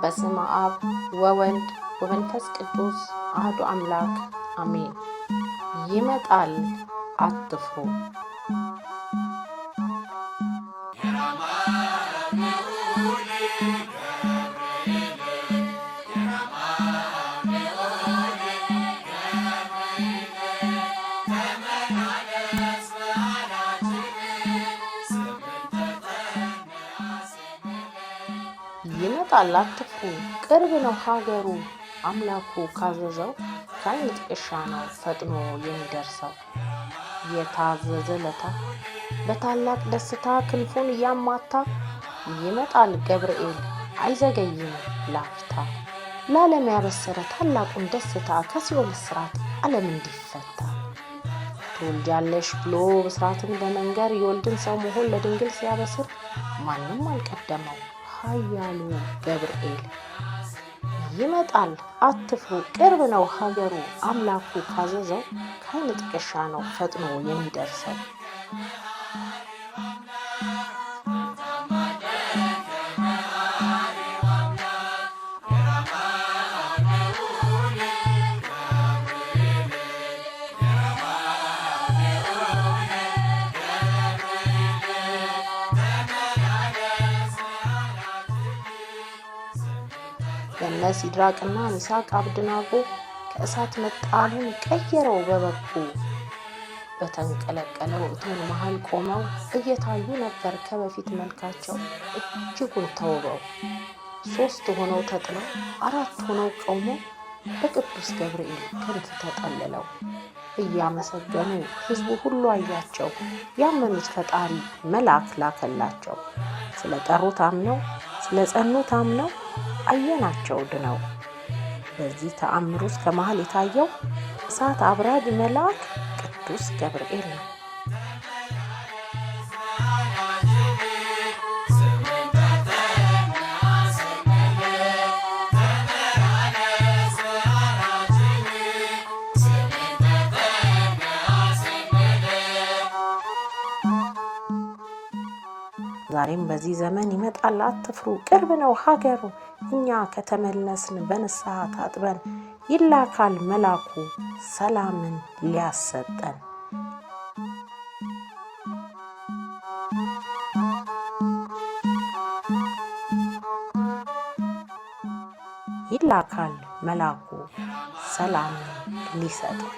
በስመ አብ ወወልድ ወመንፈስ ቅዱስ አሐዱ አምላክ አሜን። ይመጣል አትፍሩ። ይመጣል አትፍሩ፣ ቅርብ ነው ሀገሩ። አምላኩ ካዘዘው ከዓይን ጥቅሻ ነው ፈጥኖ የሚደርሰው። የታዘዘ ለታ በታላቅ ደስታ ክንፉን እያማታ ይመጣል ገብርኤል አይዘገይም ላፍታ። ለዓለም ያበሰረ ታላቁን ደስታ ከሲኦል እስራት ዓለም እንዲፈታ። ትወልጃለሽ ብሎ ብስራትን በመንገር የወልድን ሰው መሆን ለድንግል ሲያበስር ማንም አልቀደመው ኃያሉ ገብርኤል። ይመጣል አትፍሩ፣ ቅርብ ነው ሀገሩ። አምላኩ ካዘዘው ከዓይን ጥቅሻ ነው ፈጥኖ የሚደርሰው። በእነ ሲድራቅና ሚሳቅ አብደናጎ ከእሳት መጣሉን ቀየረው በበጎ። በተንቀለቀለው እቶን መሃል ቆመው እየታዩ ነበር ከበፊት መልካቸው እጅጉን ተውበው። 3 ሆነው ተጥለው 4 ሆነው ቆመው በቅዱስ ገብርኤል ክንፍ ተጠልለው እያመሰገኑ ሕዝቡ ሁሉ አያቸው። ያመኑት ፈጣሪ መልአክ ላከላቸው። ስለጠሩት አምነው ስለጸኑት አምነው አየናቸው ድነው። በዚህ ተአምር ውስጥ ከመሃል የታየው እሳት አብራጅ መልአክ ቅዱስ ገብርኤል ነው። ዛሬም በዚህ ዘመን ይመጣል አትፍሩ፣ ቅርብ ነው ሀገሩ። እኛ ከተመለስን በንስሐ ታጥበን ይላካል መልአኩ ሰላምን ሊያሰጠን። ይላካል መልአኩ ሰላምን ሊሰጠን።